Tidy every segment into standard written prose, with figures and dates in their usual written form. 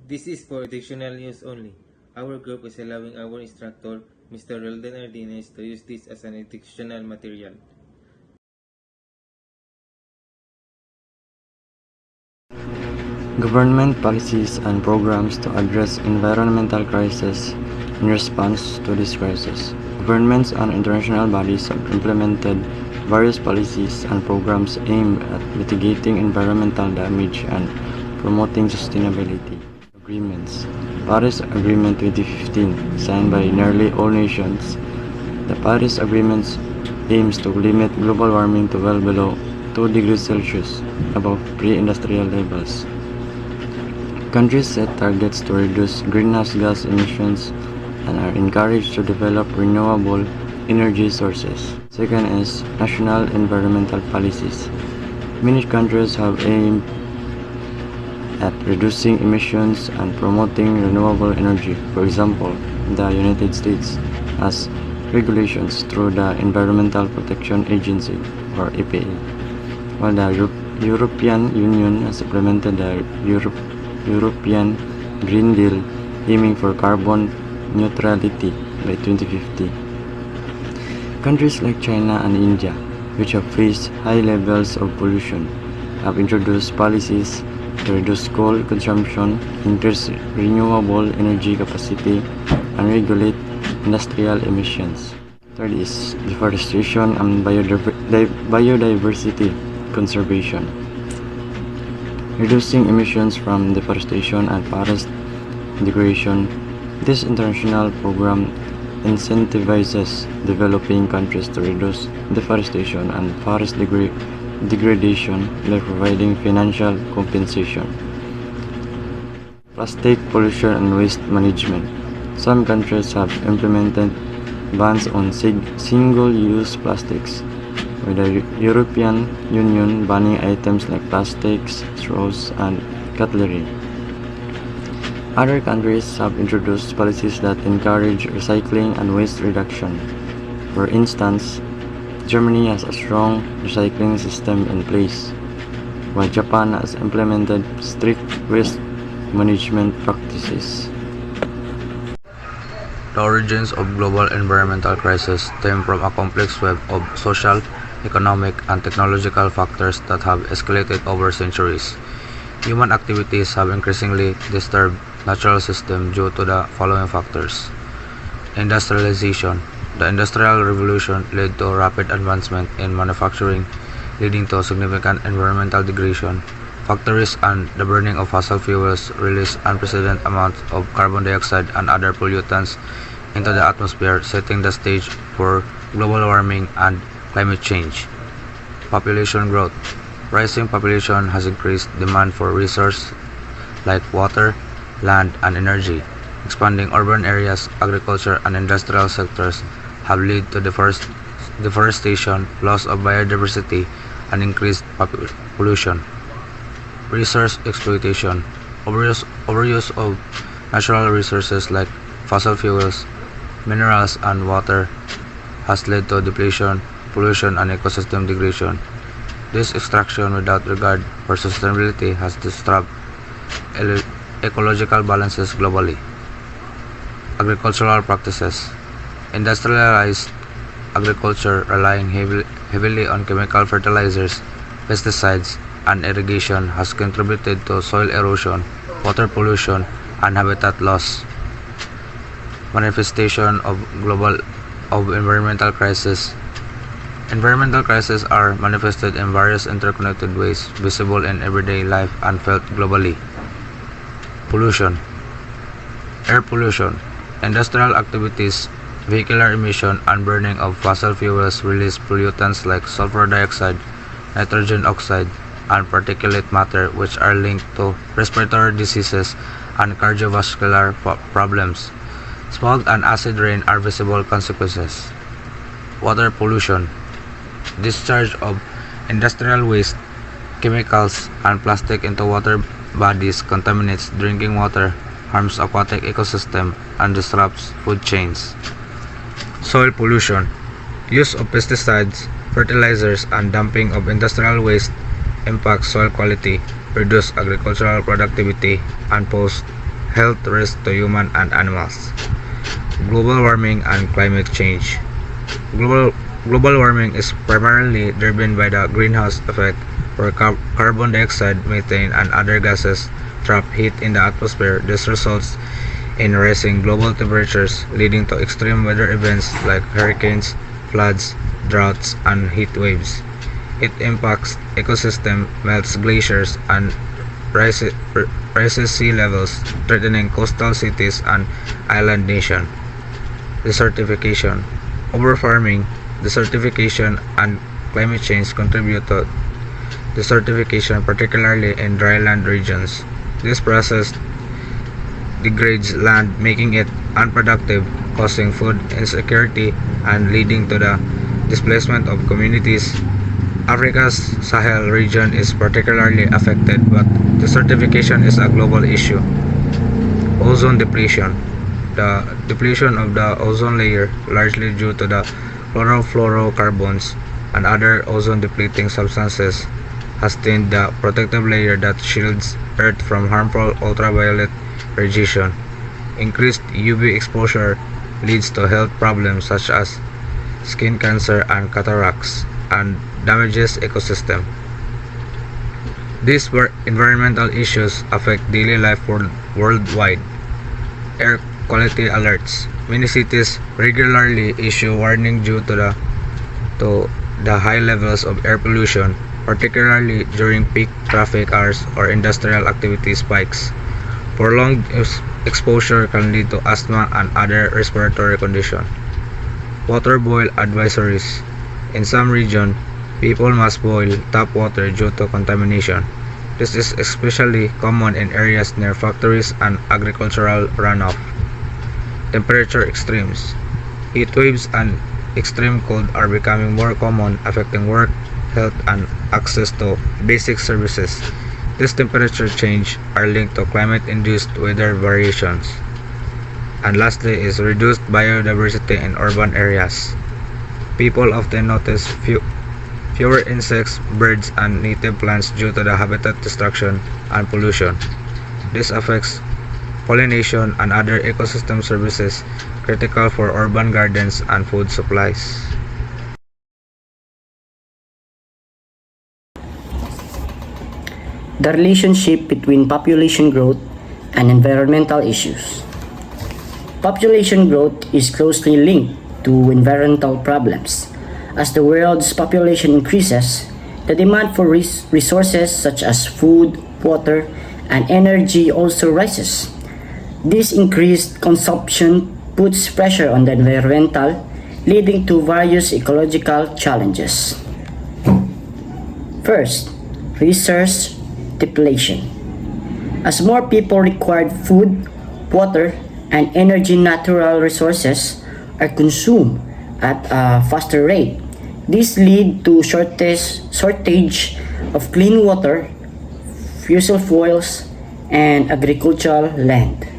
This is for educational use only. Our group is allowing our instructor, Mr. Roldan Ardines, to use this as an educational material. Government policies and programs to address environmental crisis in response to this crisis. Governments and international bodies have implemented various policies and programs aimed at mitigating environmental damage and promoting sustainability. Agreements. Paris Agreement 2015, signed by nearly all nations. The Paris Agreement aims to limit global warming to well below 2 degrees Celsius, above pre-industrial levels. Countries set targets to reduce greenhouse gas emissions and are encouraged to develop renewable energy sources. Second is national environmental policies. Many countries have aimed at reducing emissions and promoting renewable energy. For example, the United States has regulations through the Environmental Protection Agency, or EPA, while the European Union has implemented the European Green Deal, aiming for carbon neutrality by 2050. Countries like China and India, which have faced high levels of pollution, have introduced policies to reduce coal consumption, increase renewable energy capacity, and regulate industrial emissions. Third is deforestation and biodiversity conservation. Reducing emissions from deforestation and forest degradation. This international program incentivizes developing countries to reduce deforestation and forest degradation by providing financial compensation. Plastic pollution and waste management. Some countries have implemented bans on single-use plastics, with the European Union banning items like plastics, straws, and cutlery. Other countries have introduced policies that encourage recycling and waste reduction. For instance, Germany has a strong recycling system in place, while Japan has implemented strict waste management practices. The origins of global environmental crisis stem from a complex web of social, economic, and technological factors that have escalated over centuries. Human activities have increasingly disturbed natural systems due to the following factors. Industrialization. The Industrial Revolution led to rapid advancement in manufacturing, leading to significant environmental degradation. Factories and the burning of fossil fuels release unprecedented amounts of carbon dioxide and other pollutants into the atmosphere, setting the stage for global warming and climate change. Population growth. Rising population has increased demand for resources like water, land, and energy. Expanding urban areas, agriculture, and industrial sectors have led to deforestation, loss of biodiversity, and increased pollution. Resource exploitation. Overuse of natural resources like fossil fuels, minerals, and water has led to depletion, pollution, and ecosystem degradation. This extraction without regard for sustainability has disrupted ecological balances globally. Agricultural practices. Industrialized agriculture relying heavily on chemical fertilizers, pesticides, and irrigation has contributed to soil erosion, water pollution, and habitat loss. Manifestation of environmental crisis. Environmental crises are manifested in various interconnected ways, visible in everyday life and felt globally. Pollution. Air pollution. Industrial activities, vehicular emission, and burning of fossil fuels release pollutants like sulfur dioxide, nitrogen oxide, and particulate matter, which are linked to respiratory diseases and cardiovascular problems. Smog and acid rain are visible consequences. Water pollution. Discharge of industrial waste, chemicals, and plastic into water bodies contaminates drinking water, harms aquatic ecosystem, and disrupts food chains. Soil pollution. Use of pesticides, fertilizers, and dumping of industrial waste impacts soil quality, reduce agricultural productivity, and pose health risks to humans and animals. Global warming and climate change. Global warming is primarily driven by the greenhouse effect, where carbon dioxide, methane, and other gases trap heat in the atmosphere. This results in rising global temperatures, leading to extreme weather events like hurricanes, floods, droughts, and heat waves. It impacts ecosystem, melts glaciers, and rises sea levels, threatening coastal cities and island nations. Desertification. Overfarming, desertification, and climate change contribute to desertification, particularly in dryland regions. This process degrades land, making it unproductive, causing food insecurity, and leading to the displacement of communities. Africa's Sahel region is particularly affected, but desertification is a global issue. Ozone depletion. The depletion of the ozone layer, largely due to the chlorofluorocarbons and other ozone-depleting substances, has thinned the protective layer that shields Earth from harmful ultraviolet radiation. Increased UV exposure leads to health problems such as skin cancer and cataracts, and damages ecosystem. These environmental issues affect daily life worldwide. Air quality alerts. Many cities regularly issue warning due to the high levels of air pollution, particularly during peak traffic hours or industrial activity spikes. Prolonged exposure can lead to asthma and other respiratory conditions. Water boil advisories. In some regions, people must boil tap water due to contamination. This is especially common in areas near factories and agricultural runoff. Temperature extremes. Heat waves and extreme cold are becoming more common, affecting work, health, and access to basic services. This temperature change are linked to climate-induced weather variations. And lastly is reduced biodiversity in urban areas. People often notice fewer insects, birds, and native plants due to the habitat destruction and pollution. This affects pollination and other ecosystem services critical for urban gardens and food supplies. The relationship between population growth and environmental issues. Population growth is closely linked to environmental problems. As the world's population increases, the demand for resources such as food, water, and energy also rises. This increased consumption puts pressure on the environmental, leading to various ecological challenges. First, resource depletion. As more people require food, water, and energy, natural resources are consumed at a faster rate. This leads to shortage of clean water, fossil fuels, and agricultural land.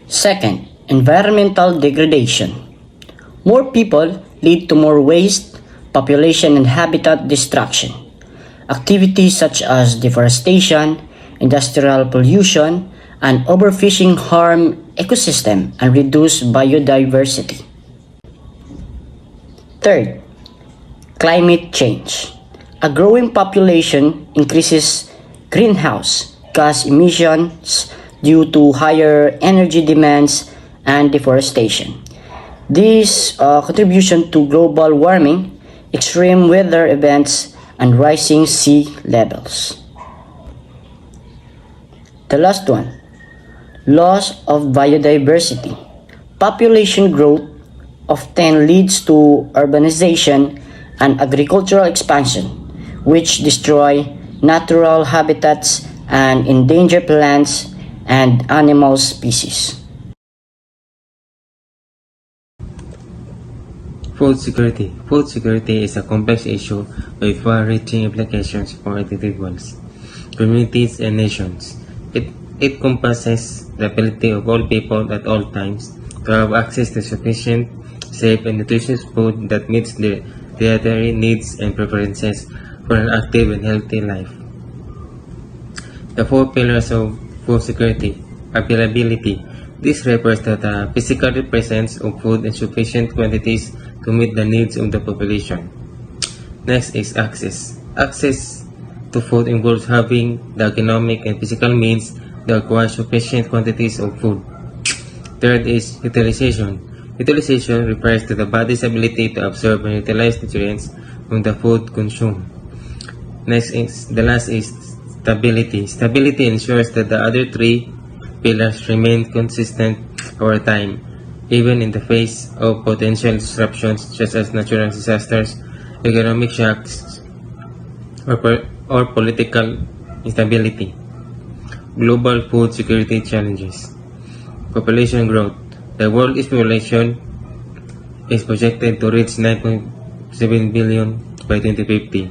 Second, environmental degradation. More people lead to more waste, population, and habitat destruction. Activities such as deforestation, industrial pollution, and overfishing harm ecosystem and reduce biodiversity. Third, climate change. A growing population increases greenhouse gas emissions due to higher energy demands and deforestation. This contribution to global warming, extreme weather events, and rising sea levels. The last one, loss of biodiversity. Population growth often leads to urbanization and agricultural expansion, which destroy natural habitats and endanger plants and animal species. Food security. Food security is a complex issue with far-reaching implications for individuals, communities, and nations. It encompasses the ability of all people at all times to have access to sufficient, safe, and nutritious food that meets their dietary needs and preferences for an active and healthy life. The four pillars of food security. Availability. This refers to the physical presence of food in sufficient quantities to meet the needs of the population. Next is access. Access to food involves having the economic and physical means to acquire sufficient quantities of food. Third is utilization. Utilization refers to the body's ability to absorb and utilize nutrients from the food consumed. The last is stability. Stability ensures that the other three pillars remain consistent over time, even in the face of potential disruptions such as natural disasters, economic shocks, or political instability. Global food security challenges. Population growth. The world's population is projected to reach 9.7 billion by 2050.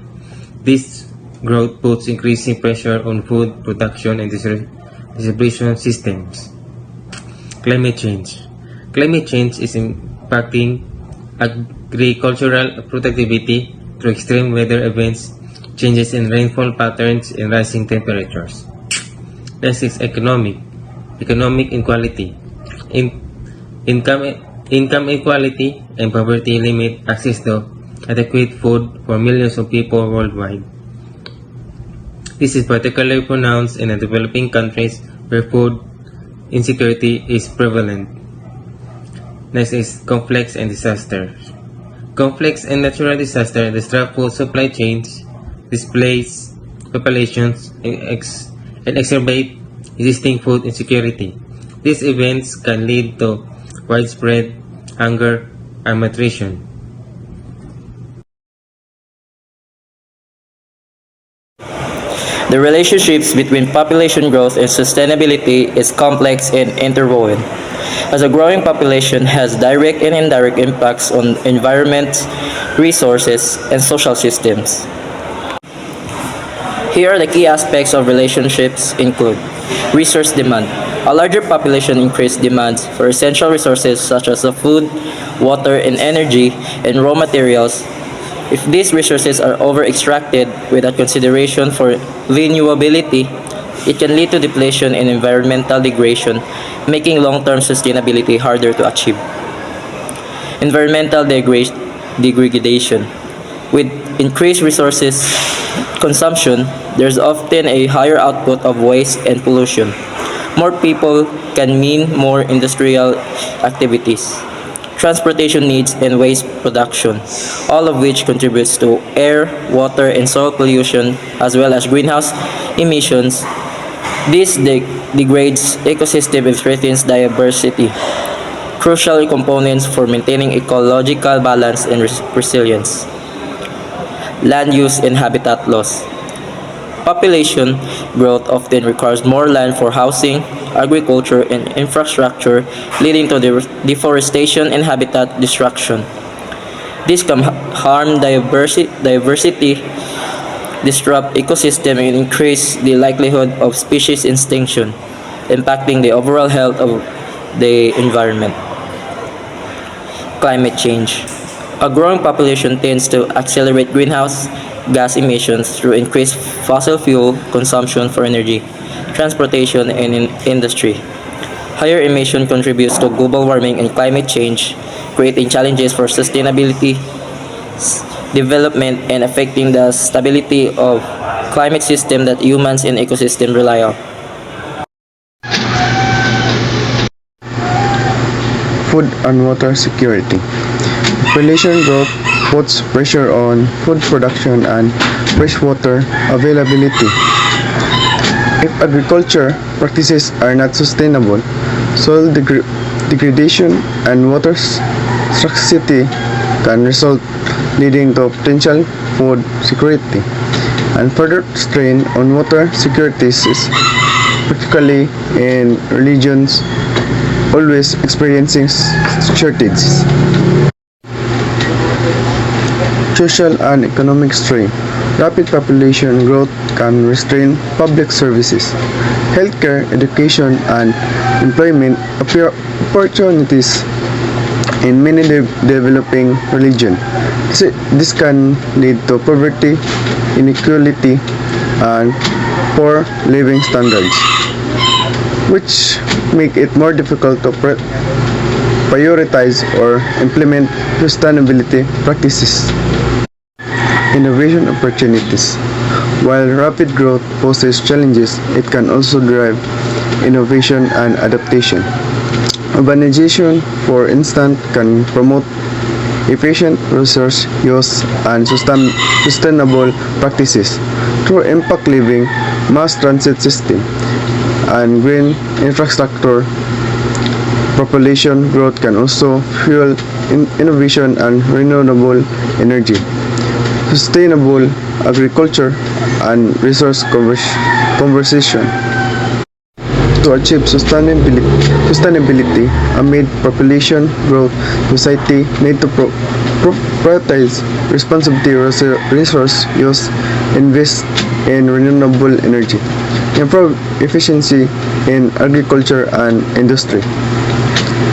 This growth puts increasing pressure on food production and distribution systems. Climate change. Climate change is impacting agricultural productivity through extreme weather events, changes in rainfall patterns, and rising temperatures. Next is economic inequality. Income inequality and poverty limit access to adequate food for millions of people worldwide. This is particularly pronounced in the developing countries where food insecurity is prevalent. Next is conflicts and disasters. Conflicts and natural disasters disrupt food supply chains, displace populations, and exacerbate existing food insecurity. These events can lead to widespread hunger and malnutrition. The relationships between population growth and sustainability is complex and interwoven, as a growing population has direct and indirect impacts on environment, resources, and social systems. Here are the key aspects of relationships include resource demand. A larger population increases demands for essential resources such as food, water, and energy, and raw materials. If these resources are over-extracted without consideration for renewability, it can lead to depletion and environmental degradation, making long-term sustainability harder to achieve. Environmental degradation. With increased resources consumption, there's often a higher output of waste and pollution. More people can mean more industrial activities, transportation needs, and waste production, all of which contributes to air, water, and soil pollution, as well as greenhouse emissions. This degrades ecosystem and threatens diversity, crucial components for maintaining ecological balance and resilience. Land use and habitat loss. Population growth often requires more land for housing, agriculture, and infrastructure, leading to deforestation and habitat destruction. This can harm diversity, disrupt ecosystem, and increase the likelihood of species extinction, impacting the overall health of the environment. Climate change. A growing population tends to accelerate greenhouse gas emissions through increased fossil fuel consumption for energy, transportation, and industry. Higher emission contributes to global warming and climate change, creating challenges for sustainability development and affecting the stability of climate system that humans and ecosystem rely on. Food and water security. Population growth puts pressure on food production and freshwater availability. If agriculture practices are not sustainable, soil degradation and water scarcity can result, leading to potential food security and further strain on water security, particularly in regions always experiencing shortages. Social and economic strain. Rapid population growth can restrain public services, healthcare, education, and employment opportunities in many developing regions. This can lead to poverty, inequality, and poor living standards. which make it more difficult to prioritize or implement sustainability practices. Innovation opportunities. While rapid growth poses challenges, it can also drive innovation and adaptation. Urbanization, for instance, can promote efficient resource use and sustainable practices through impact living, mass transit system, and green infrastructure. Population growth can also fuel innovation and renewable energy, sustainable agriculture, and resource conservation. To achieve sustainability amid population growth, society need to prioritize responsibility resource use, invest in renewable energy, improve efficiency in agriculture and industry,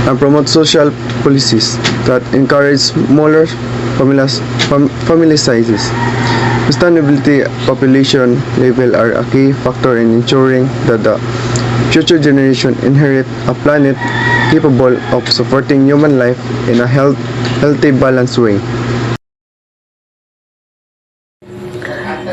and promote social policies that encourage smaller family sizes. Sustainability population level are a key factor in ensuring that the future generation inherit a planet capable of supporting human life in a healthy, balanced way.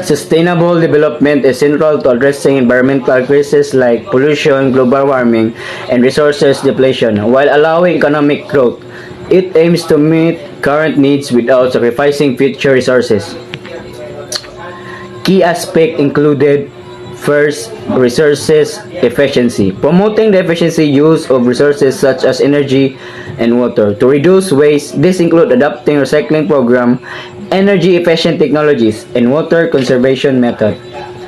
Sustainable development is central to addressing environmental crises like pollution, global warming, and resources depletion, while allowing economic growth. It aims to meet current needs without sacrificing future resources. Key aspects included: first, resources efficiency, promoting the efficiency use of resources such as energy and water. To reduce waste, this includes adopting recycling program, energy efficient technologies, and water conservation method.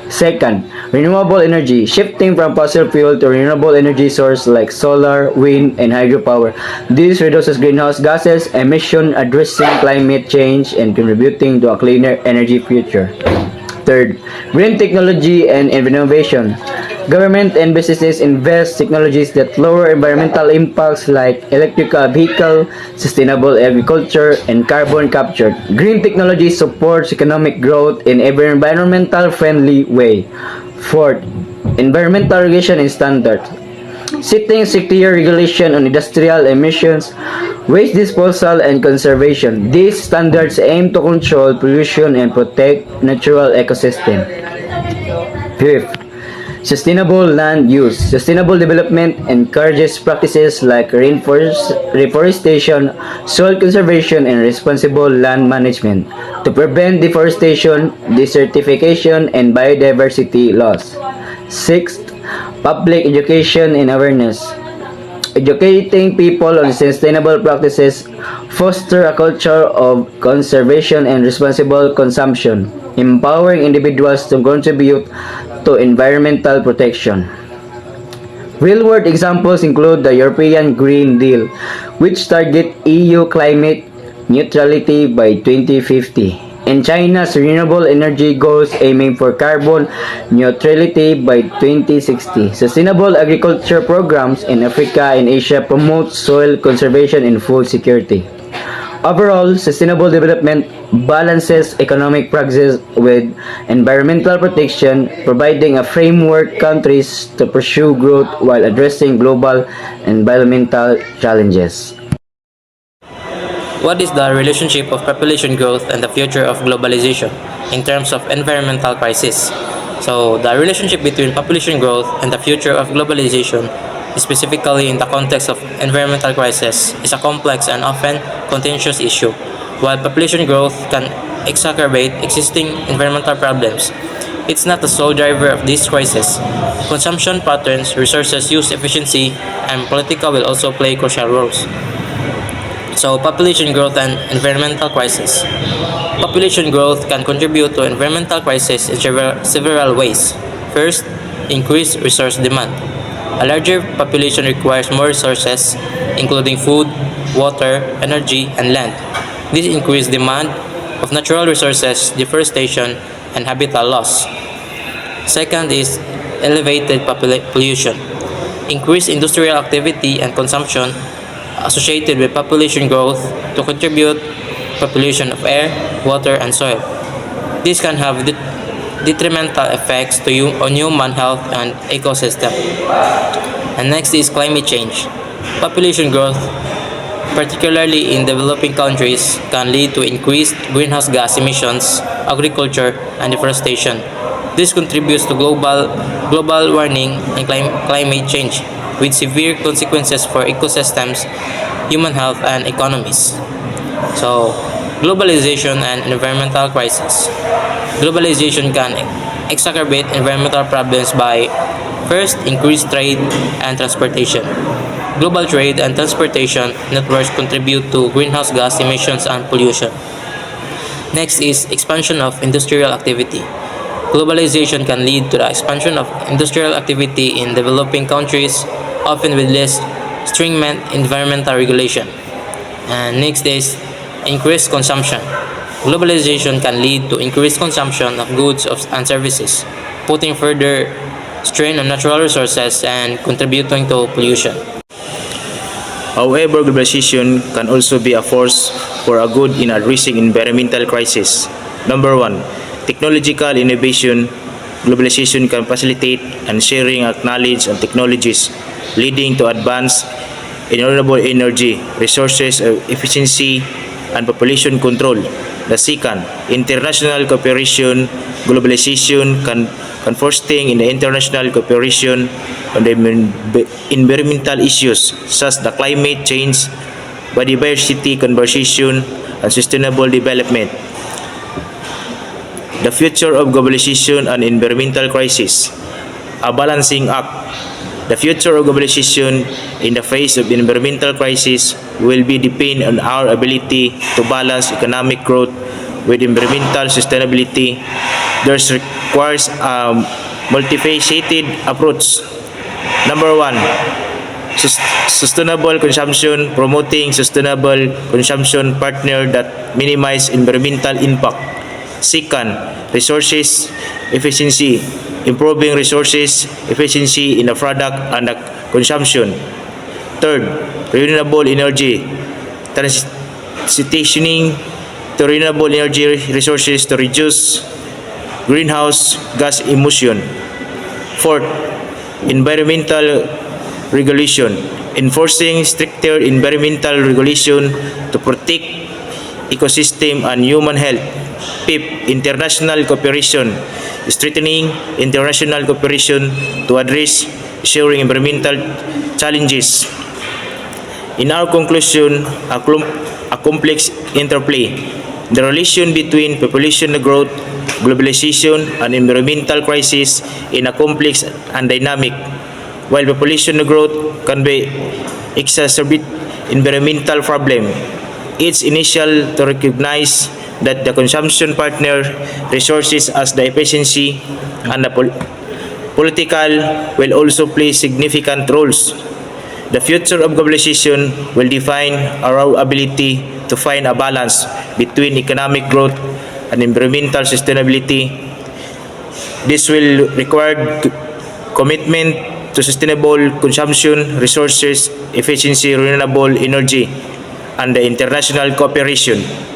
Second, renewable energy, shifting from fossil fuel to renewable energy source like solar, wind, and hydropower. This reduces greenhouse gases emission, addressing climate change and contributing to a cleaner energy future. Third, green technology and innovation. Government and businesses invest technologies that lower environmental impacts like electrical vehicle, sustainable agriculture, and carbon capture. Green technology supports economic growth in an environmental friendly way. Fourth, environmental regulation and standards. Setting stricter regulation on industrial emissions, waste disposal, and conservation. These standards aim to control pollution and protect natural ecosystem. Fifth, sustainable land use. Sustainable development encourages practices like reforestation, soil conservation, and responsible land management to prevent deforestation, desertification, and biodiversity loss. Sixth, public education and awareness. Educating people on sustainable practices foster a culture of conservation and responsible consumption, empowering individuals to contribute to environmental protection. Real-world examples include the European Green Deal, which target EU climate neutrality by 2050, and China's renewable energy goals aiming for carbon neutrality by 2060. Sustainable agriculture programs in Africa and Asia promote soil conservation and food security. Overall, sustainable development balances economic progress with environmental protection, providing a framework countries to pursue growth while addressing global environmental challenges. What is the relationship of population growth and the future of globalization in terms of environmental crisis? So, the relationship between population growth and the future of globalization, specifically in the context of environmental crisis, is a complex and often contentious issue. While population growth can exacerbate existing environmental problems, it's not the sole driver of this crisis. Consumption patterns, resources use efficiency, and politica will also play crucial roles. So, population growth and environmental crisis. Population growth can contribute to environmental crisis in several ways. First, increased resource demand. A larger population requires more resources, including food, water, energy, and land. This increased demand of natural resources, deforestation, and habitat loss. Second is elevated pollution. Increased industrial activity and consumption associated with population growth to contribute pollution of air, water, and soil. This can have detrimental effects on human health and ecosystem. And next is climate change. Population growth, particularly in developing countries, can lead to increased greenhouse gas emissions, agriculture, and deforestation. This contributes to global warming and climate change, with severe consequences for ecosystems, human health, and economies. So, globalization and environmental crisis. Globalization can exacerbate environmental problems by first, increased trade and transportation. Global trade and transportation networks contribute to greenhouse gas emissions and pollution. Next is expansion of industrial activity. Globalization can lead to the expansion of industrial activity in developing countries, often with less stringent environmental regulation. And next is increased consumption. Globalization can lead to increased consumption of goods and services, putting further strain on natural resources and contributing to pollution. However, globalization can also be a force for a good in addressing environmental crisis. Number 1, technological innovation. Globalization can facilitate and sharing of knowledge and technologies, leading to advanced in renewable energy, resources efficiency, and population control. The second, international cooperation. Globalization can fostering in the international cooperation on the environmental issues such as the climate change, biodiversity conservation, and sustainable development. The future of globalization and environmental crisis. A balancing act. The future of globalization in the face of environmental crisis will be depend on our ability to balance economic growth with environmental sustainability. This requires a multifaceted approach. Number 1, sustainable consumption. Promoting sustainable consumption partner that minimize environmental impact. Second, resources efficiency. Improving resources efficiency in the product and the consumption. Third, renewable energy. Transitioning to renewable energy resources to reduce greenhouse gas emission. Fourth, environmental regulation. Enforcing stricter environmental regulation to protect ecosystem and human health. Fifth, international cooperation. Strengthening international cooperation to address sharing environmental challenges. In our conclusion, a complex interplay. The relation between population growth, globalization, and environmental crisis is a complex and dynamic. While population growth can be exacerbate environmental problem, it's essential to recognize that the consumption partner resources as the efficiency and the political will also play significant roles. The future of globalization will define our ability to find a balance between economic growth and environmental sustainability. This will require commitment to sustainable consumption, resources efficiency, renewable energy, and the international cooperation.